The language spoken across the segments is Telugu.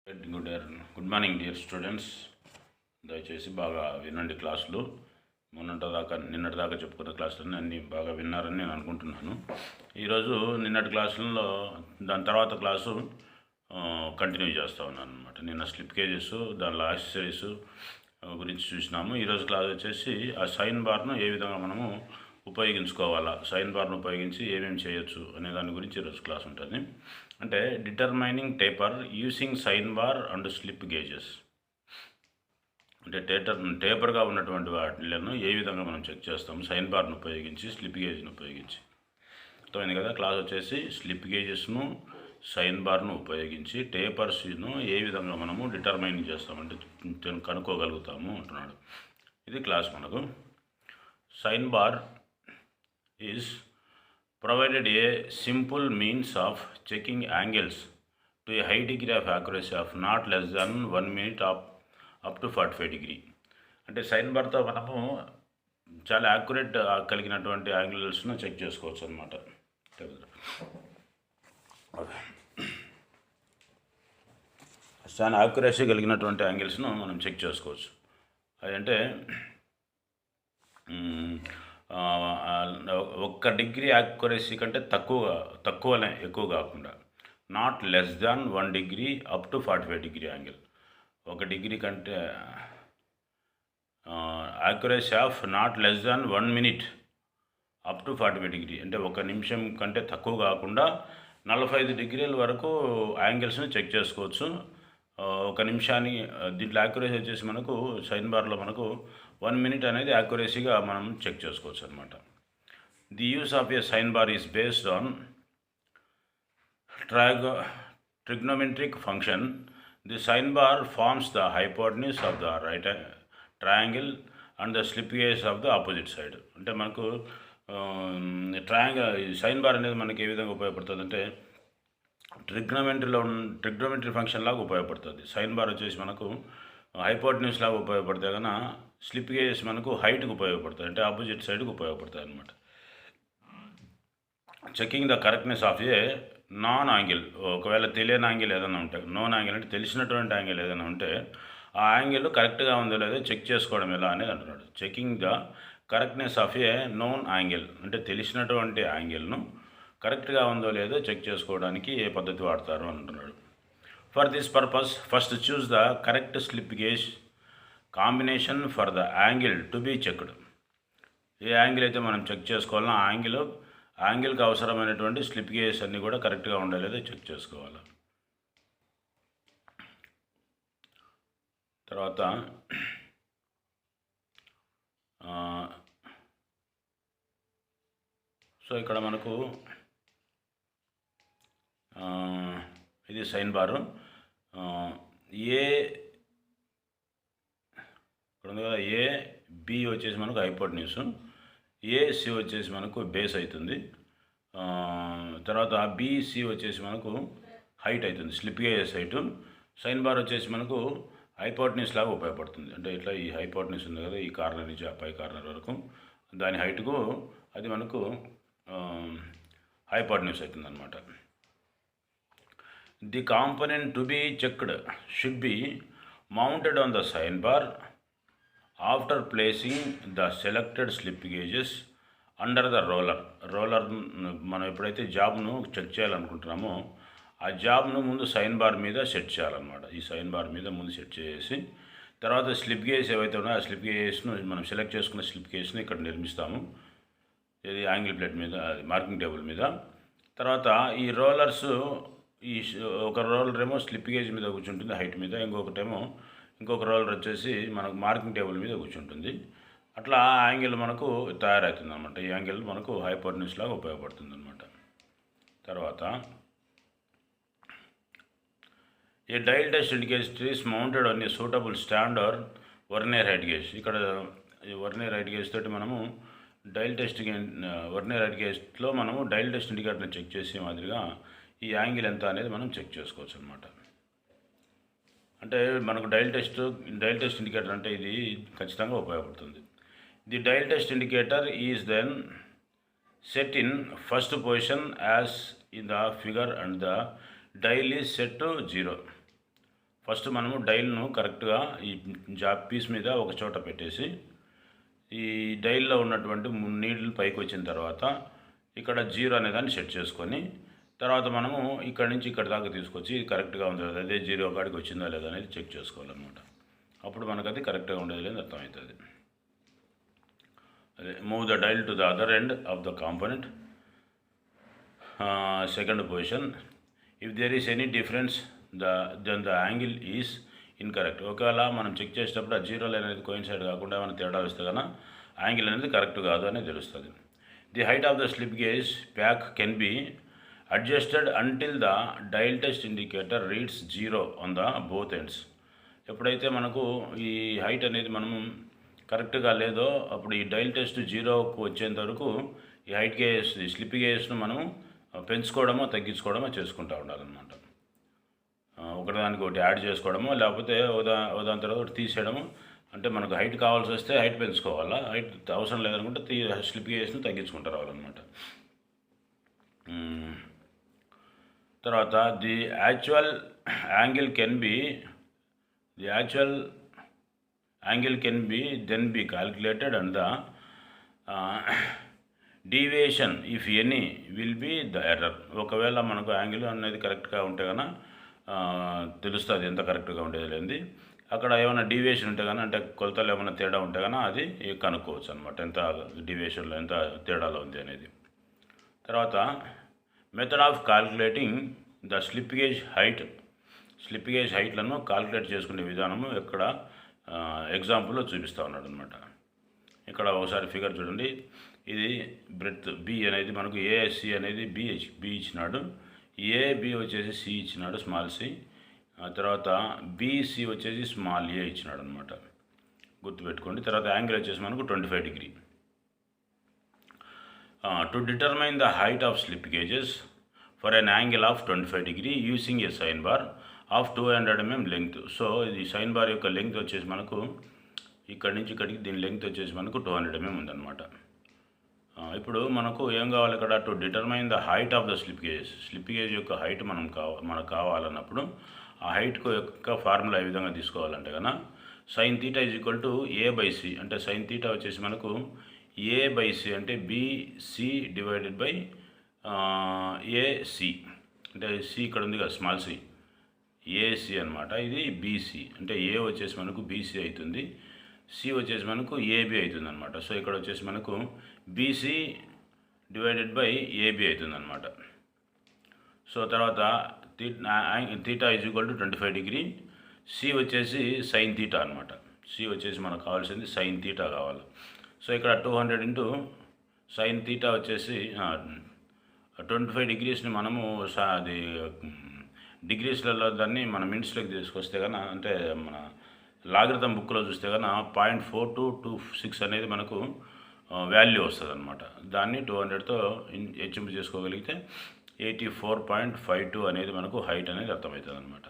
Good morning dear students. దయచేసి బాగా వినండి క్లాసులు. నిన్నటి దాకా చెప్పుకున్న క్లాసులన్నీ అన్నీ బాగా విన్నారని నేను అనుకుంటున్నాను. ఈరోజు నిన్నటి క్లాసులలో దాని తర్వాత క్లాసు కంటిన్యూ చేస్తూ ఉన్నాను అనమాట. నిన్న స్లిప్ కేజెస్, దానిలో యాక్సెసరీస్ గురించి చూసినాము. ఈరోజు క్లాస్ వచ్చేసి ఆ సైన్ బార్ను ఏ విధంగా మనము ఉపయోగించుకోవాలా, సైన్ బార్ను ఉపయోగించి ఏమేమి చేయొచ్చు అనే దాని గురించి ఈరోజు క్లాస్ ఉంటుంది. అంటే determining taper using sine bar and slip gauges. అంటే టేపర్గా ఉన్నటువంటి వాటిలను ఏ విధంగా మనం చెక్ చేస్తాము సైన్ బార్ను ఉపయోగించి, స్లిప్ గేజ్ను ఉపయోగించి. అర్థమైంది కదా. క్లాస్ వచ్చేసి స్లిప్ గేజెస్ను, సైన్ బార్ను ఉపయోగించి టేపర్స్ను ఏ విధంగా మనము డిటర్మైన్ చేస్తామంటే కనుక్కోగలుగుతాము అంటున్నాడు. ఇది క్లాస్ మనకు. Sine bar is provided a simple means of checking angles to a high degree of accuracy of not less than 1 minute up to 45 degree. అంటే సైన్ బార్తో మనము చాలా యాక్యురేట్ కలిగినటువంటి యాంగిల్స్ను చెక్ చేసుకోవచ్చు అనమాట. చాలా యాక్యురసీ కలిగినటువంటి యాంగిల్స్ను మనం చెక్ చేసుకోవచ్చు. అదంటే 1 డిగ్రీ యాక్యురసీ కంటే తక్కువనే, ఎక్కువ కాకుండా. Not less than 1 degree up to 45 degree angle. 1 degree కంటే accuracy of not less than 1 minute up to 45 degree. అంటే 1 నిమిషం కంటే తక్కువ కాకుండా 45 డిగ్రీల వరకు యాంగిల్స్ని చెక్ చేసుకోవచ్చు. 1 నిమిషానికి దీంట్లో యాక్యురసీ వచ్చేసి మనకు సైన్ బార్లో మనకు 1 మినిట్ అనేది యాక్యురసీగా మనం చెక్ చేసుకోవచ్చు అనమాట. The use of a sine bar is based on trigonometric function. The sine bar forms the hypotenuse of the right triangle and the slip gauge of the opposite side. అంటే మనకు సైన్ బార్ అనేది మనకి ఏ విధంగా ఉపయోగపడుతుంది అంటే ట్రిగ్నోమెట్రీ ఫంక్షన్ లాగా ఉపయోగపడుతుంది. సైన్ బార్ వచ్చేసి మనకు హైపోటెన్యూస్ లాగా ఉపయోగపడతాయి, కానీ స్లిప్ గేజెస్ మనకు హైట్కి ఉపయోగపడతాయి, అంటే ఆపోజిట్ సైడ్కి ఉపయోగపడతాయి అనమాట. Checking the correctness of A non angle. ఒకవేళ తెలియని యాంగిల్ ఏదైనా ఉంటే, నోన్ యాంగిల్ అంటే తెలిసినటువంటి యాంగిల్ ఏదైనా ఉంటే ఆ యాంగిల్ కరెక్ట్గా ఉందో లేదో చెక్ చేసుకోవడం ఎలా అనేది అంటున్నాడు. Checking the correctness of A known angle అంటే తెలిసినటువంటి యాంగిల్ను కరెక్ట్గా ఉందో లేదో చెక్ చేసుకోవడానికి ఏ పద్ధతి వాడతారు అంటున్నాడు. For this purpose first choose the correct slip gauge combination for the angle to be checked. ఏ యాంగిల్ అయితే మనం చెక్ చేసుకోవాలో ఆ యాంగిల్కి అవసరమైనటువంటి స్లిప్ గేజెస్ అన్నీ కూడా కరెక్ట్గా ఉండలేదో చెక్ చేసుకోవాలి. తర్వాత సో ఇక్కడ మనకు ఇది సైన్ బారు. ఇక్కడ ఉంది కదా, బి వచ్చేసి మనకు హైపోటెన్యూస్, ఏసి వచ్చేసి మనకు బేస్ అవుతుంది. తర్వాత బిసి వచ్చేసి మనకు హైట్ అవుతుంది, slip gauges height. Sine bar వచ్చేసి మనకు హైపోటెన్యూస్ లాగా ఉపయోగపడుతుంది. అంటే ఇట్లా ఈ హైపోటెన్యూస్ ఉంది కదా, ఈ కార్నర్ నుంచి ఆ పై కార్నర్ వరకు దాని హైట్కు అది మనకు హైపోటెన్యూస్ అవుతుంది అనమాట. The component to be checked should be mounted on the sign bar after placing the selected slip gauges under the roller. మనం ఎప్పుడైతే జాబ్ను చెక్ చేయాలనుకుంటున్నామో ఆ జాబ్ను ముందు సైన్ బార్ మీద సెట్ చేయాలన్నమాట. ఈ సైన్ బార్ మీద ముందు సెట్ చేసి తర్వాత స్లిప్ గేజ్ ఏవైతే ఉన్నాయో ఆ స్లిప్ గేజెస్ను మనం సెలెక్ట్ చేసుకున్న స్లిప్ గేజ్ను ఇక్కడ నిర్మిస్తాము. ఇది యాంగిల్ ప్లేట్ మీద, మార్కింగ్ టేబుల్ మీద. తర్వాత ఈ రోలర్స్, ఒక రోలర్ ఏమో స్లిప్ గేజ్ మీద కూర్చుంటుంది హైట్ మీద, ఇంకొక రోలర్ వచ్చేసి మనకు మార్కింగ్ టేబుల్ మీద కూర్చుంటుంది. అట్లా యాంగిల్ మనకు తయారవుతుంది అనమాట. ఈ యాంగిల్ మనకు హైపోటెన్యూస్ లాగా ఉపయోగపడుతుంది అనమాట. తర్వాత a dial test indicator is mounted on a suitable stand or vernier height gauge. ఇక్కడ వర్నియర్ హైట్ గేజ్ తోటి మనము వర్నియర్ హైట్ గేజ్లో మనము డయల్ టెస్ట్ ఇండికేటర్ని చెక్ చేసే మాదిరిగా ఈ యాంగిల్ ఎంత అనేది మనం చెక్ చేసుకోవచ్చు అనమాట. అంటే మనకు డయల్ టెస్ట్ ఇండికేటర్ అంటే ఇది ఖచ్చితంగా ఉపయోగపడుతుంది. The dial test indicator is then set in first position as in the figure and the dial is set to 0. First మనము డైల్ను కరెక్ట్గా ఈ జాబ్ పీస్ మీద ఒక చోట పెట్టేసి ఈ డైల్లో ఉన్నటువంటి నీళ్ళు పైకి వచ్చిన తర్వాత ఇక్కడ 0 అనే దాన్ని సెట్ చేసుకొని తర్వాత మనము ఇక్కడ నుంచి ఇక్కడ దాకా తీసుకొచ్చి ఇది కరెక్ట్గా ఉందా లేదా, అదే 0 కాడికి వచ్చిందా లేదా అనేది చెక్ చేసుకోవాలన్నమాట. అప్పుడు మనకు అది కరెక్ట్గా ఉండేది లేదు అర్థమవుతుంది. అదే move the dial to the other end of the component, second position. If there is any difference then the angle is incorrect. ఒకవేళ మనం చెక్ చేసేటప్పుడు ఆ 0 అనేది కోయిన్సైడ్ కాకుండా ఏమైనా తేడా వస్తే కన్నా యాంగిల్ అనేది కరెక్ట్ కాదు అనేది తెలుస్తుంది. The height of the slip gauge pack can be adjusted until the dial test indicator reads 0 on the both ends. ఎప్పుడైతే మనకు ఈ హైట్ అనేది మనం కరెక్ట్గా లేదో అప్పుడు ఈ డైల్ టెస్ట్ 0కు వచ్చేంత వరకు ఈ హైట్ గేజ్ స్లిప్ గేజ్ను మనం పెంచుకోవడమో తగ్గించుకోవడమో చేసుకుంటూ ఉండాలన్నమాట. ఒకదానికి ఒకటి యాడ్ చేసుకోవడమో లేకపోతే దాని తర్వాత ఒకటి తీసేయడము. అంటే మనకు హైట్ కావాల్సి వస్తే హైట్ పెంచుకోవాలా, హైట్ అవసరం లేదనుకుంటే స్లిప్ గేజ్ను తగ్గించుకుంటూ రావాలన్నమాట. తర్వాత the actual angle can be then be calculated and the deviation if any will be the error. ఒకవేళ మనకు యాంగిల్ అనేది కరెక్ట్గా ఉంటే కన్నా తెలుస్తుంది ఎంత కరెక్ట్గా ఉండేది లేనిది. అక్కడ ఏమైనా డీవియేషన్ ఉంటే కానీ అంటే కొలతలు ఏమైనా తేడా ఉంటే కానీ అది కనుక్కోవచ్చు అనమాట, ఎంత డీవియేషన్లో ఎంత తేడాలో ఉంది అనేది. తర్వాత method of calculating the slip gauge హైట్లను క్యాల్కులేట్ చేసుకునే విధానము ఇక్కడ ఎగ్జాంపుల్లో చూపిస్తూ ఉన్నాడు అనమాట. ఇక్కడ ఒకసారి ఫిగర్ చూడండి. ఇది బ్రెడ్త్ బి అనేది మనకు ఏఎస్సి అనేది బి ఇచ్చినాడు, ఏబి వచ్చేసి సి ఇచ్చినాడు స్మాల్ సి, తర్వాత బీసీ వచ్చేసి స్మాల్ ఏ ఇచ్చినాడు అనమాట, గుర్తుపెట్టుకోండి. తర్వాత యాంగిల్ వచ్చేసి మనకు 25 degree. To determine the height of slip gauges for an angle of 25 degree using a sine bar of 200 mm length. So ఇది సైన్ బార్ యొక్క లెంగ్త్ వచ్చేసి మనకు ఇక్కడి నుంచి ఇక్కడికి దీని లెంగ్త్ వచ్చేసి మనకు 200 mm ఉందన్నమాట. ఇప్పుడు మనకు ఏం కావాలి ఇక్కడ, to determine the height of the slip gauge యొక్క హైట్ మనకు కావాలన్నప్పుడు ఆ హైట్ యొక్క ఫార్ములా ఏ విధంగా తీసుకోవాలంటే కన్నా sine theta is equal to A/C. అంటే సైన్ తీటా వచ్చేసి మనకు A/C అంటే BC డివైడెడ్ బై AC. అంటే సి ఇక్కడ ఉంది కదా స్మాల్ సి, AC అనమాట. ఇది BC అంటే A వచ్చేసి మనకు BC అవుతుంది, సి వచ్చేసి మనకు AB అవుతుంది అనమాట. సో ఇక్కడ వచ్చేసి మనకు BC డివైడెడ్ బై AB అవుతుంది అనమాట. సో తర్వాత theta is equal to 25 degree, C వచ్చేసి సైన్ తీటా అనమాట. సి వచ్చేసి మనకు కావాల్సింది సైన్ తీటా కావాలి. సో ఇక్కడ 200 ఇంటూ సైన్ తీటా వచ్చేసి 25 డిగ్రీస్ని మనము అది డిగ్రీస్లలో దాన్ని మన మినిట్స్లోకి తీసుకొస్తే కన్నా అంటే మన లాగరిథం బుక్లో చూస్తే కన్నా 0.4226 అనేది మనకు వాల్యూ వస్తుంది అనమాట. దాన్ని 200తో హెచ్చింపు చేసుకోగలిగితే 84.52 అనేది మనకు హైట్ అనేది అర్థమవుతుంది అనమాట.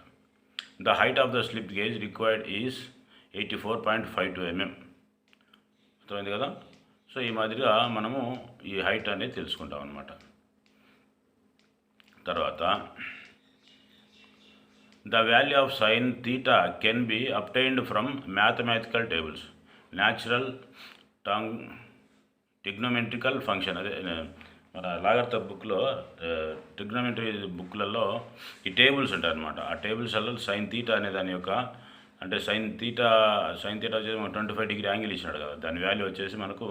The height of the slip gauge required is 84.52 mm. అర్థమైంది కదా. సో ఈ మాదిరిగా మనము ఈ హైట్ అనేది తెలుసుకుంటాం అనమాట. తర్వాత the value of sine theta can be obtained from mathematical tables, natural trigonometrical function. అదే మన లాగరిథం బుక్లో ట్రిగ్నోమెట్రీ బుక్లలో ఈ టేబుల్స్ ఉంటాయన్నమాట. ఆ టేబుల్స్లలో సైన్ తీటా అనే దాని యొక్క అంటే సైన్ తీటా వచ్చేసి 25 డిగ్రీ యాంగిల్ ఇచ్చినాడు కదా, దాని వాల్యూ వచ్చేసి మనకు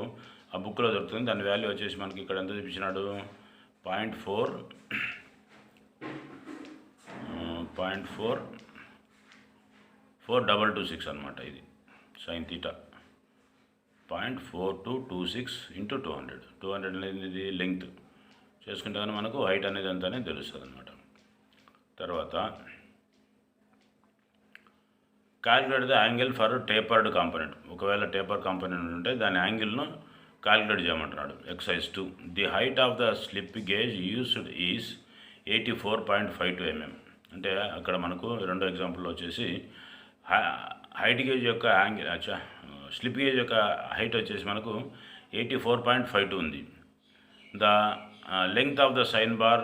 ఆ బుక్లో దొరుకుతుంది. దాని వాల్యూ వచ్చేసి మనకి ఇక్కడ ఎంత చూపించినాడు 0.4226 అనమాట. ఇది సైన్ తీటా 0.4226 ఇంటూ 200 అనేది లెంగ్త్ చేసుకుంటే కానీ మనకు హైట్ అనేది అంతానే తెలుస్తుంది అనమాట. తర్వాత calculate the angle for tapered component. ఒకవేళ టేపర్ కాంపోనెంట్ ఉంటే దాని యాంగిల్ను క్యాలిక్యులేట్ చేయమంటున్నాడు. Exercise 2. The height of the slip gauge used is 84.52 mm. అంటే అక్కడ మనకు రెండో ఎగ్జాంపుల్లో వచ్చేసి హైట్ గేజ్ యొక్క యాంగిల్ స్లిప్ గేజ్ యొక్క హైట్ వచ్చేసి మనకు 84.52 ఉంది. The length of the sine bar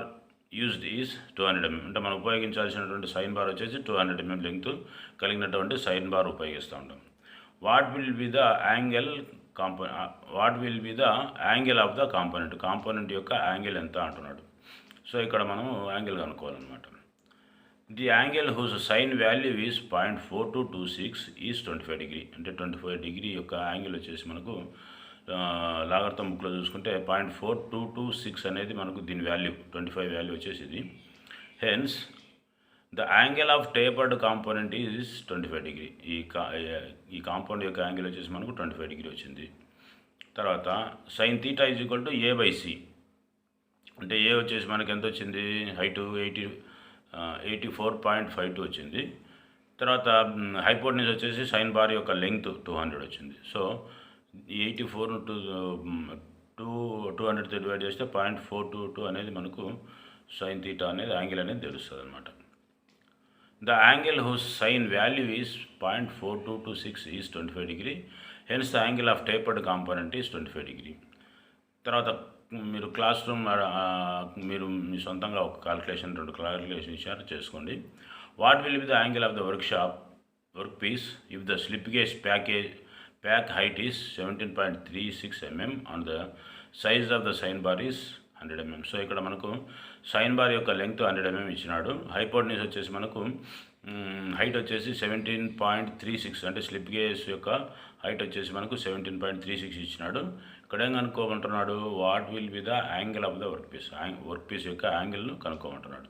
used is 200 mm. అంటే మనం ఉపయోగించాల్సినటువంటి సైన్ బార్ వచ్చేసి 200 mm లెంగ్త్ కలిగినటువంటి సైన్ బార్ ఉపయోగిస్తూ ఉంటాం. What will be the angle of the component యొక్క యాంగిల్ ఎంత అంటున్నాడు. సో ఇక్కడ మనం యాంగిల్ కనుక్కోవాలన్నమాట. The angle whose sine value is 0.4226 is 25 degree. అంటే 25 degree యొక్క యాంగిల్ వచ్చేసి మనకు లాగర్థం బుక్లో చూసుకుంటే 0.4226 అనేది మనకు దీని వాల్యూ 25 వాల్యూ వచ్చేసి ఇది. Hence the angle of tapered component is 25 degree. ఈ కాంపౌండ్ యొక్క యాంగిల్ వచ్చేసి మనకు 25 degree వచ్చింది. తర్వాత sine theta is equal to A/C. అంటే ఏ వచ్చేసి మనకి ఎంత వచ్చింది, హైటు 84.52 వచ్చింది. తర్వాత హైపోటెన్యూస్ వచ్చేసి సైన్ బార్ యొక్క లెంగ్త్ 200 వచ్చింది. సో 84 200 డివైడ్ చేస్తే 0.422 అనేది మనకు సైన్ తీటా అనేది యాంగిల్ అనేది తెలుస్తుంది అనమాట. The angle whose sine value is 0.4226 is 25 degree. Hence the angle of tapered component is 25 degree. తర్వాత మీరు క్లాస్ రూమ్ మీరు మీ సొంతంగా ఒక రెండు క్యాలిక్యులేషన్ ఇచ్చారు, చేసుకోండి. What will be the angle of the work piece if the slip gauge pack height is 17.36 mm and the size of the sine bar is 100 mm. So ఇక్కడ మనకు సైన్ బార్ యొక్క లెంగ్త్ 100 mm ఇచ్చినాడు. హైపోటెన్యూస్ వచ్చేసి మనకు హైట్ వచ్చేసి 17.36, అంటే స్లిప్ గేజ్ యొక్క హైట్ వచ్చేసి మనకు 17.36 ఇచ్చినాడు. ఇక్కడ ఏం కనుక్కోమంటున్నాడు, what will be the angle of the work piece యొక్క యాంగిల్ను కనుక్కోమంటున్నాడు.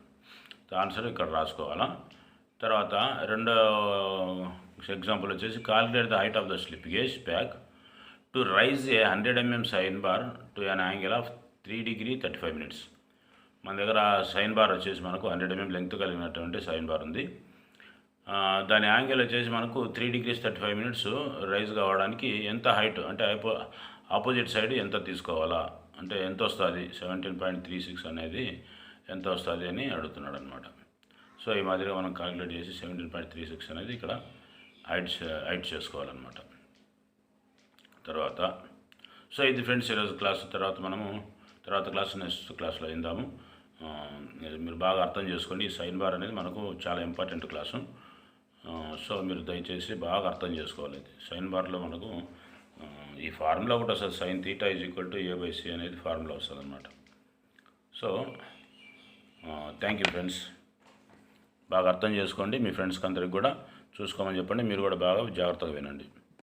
ఆన్సర్ ఇక్కడ రాసుకోవాలా. తర్వాత రెండో ఎగ్జాంపుల్ వచ్చేసి calculate the height of the slip gauge pack to raise a 100 mm sine bar to an angle of 3 degree 35 minutes. మన దగ్గర సైన్ బార్ వచ్చేసి మనకు 100 mm లెంగ్త్ కలిగినటువంటి సైన్ బార్ ఉంది. దాని యాంగిల్ వచ్చేసి మనకు 3 degrees 35 minutes రైజ్ కావడానికి ఎంత హైట్, అంటే ఆపోజిట్ సైడ్ ఎంత తీసుకోవాలా, అంటే ఎంత వస్తుంది 17.36 అనేది ఎంత వస్తుంది అని అడుగుతున్నాడు అనమాట. సో ఈ మాదిరిగా మనం క్యాలిక్యులేట్ చేసి 17.36 అనేది ఇక్కడ హైట్ చేసుకోవాలన్నమాట. తర్వాత సో ఇది ఫ్రెండ్స్ ఈరోజు క్లాస్. తర్వాత క్లాస్ నెక్స్ట్ క్లాస్లో విందాము. మీరు బాగా అర్థం చేసుకోండి. ఈ సైన్ బార్ అనేది మనకు చాలా ఇంపార్టెంట్ క్లాసు. సో మీరు దయచేసి బాగా అర్థం చేసుకోవాలి. సైన్ బార్లో మనకు ఈ ఫార్ములా ఒకటి వస్తుంది, sine theta is equal to A/C అనేది ఫార్ములా వస్తుంది అనమాట. So thank you friends. బాగా అర్థం చేసుకోండి. మీ ఫ్రెండ్స్కి అందరికి కూడా చూసుకోమని చెప్పండి. మీరు కూడా బాగా జాగ్రత్తగా వినండి.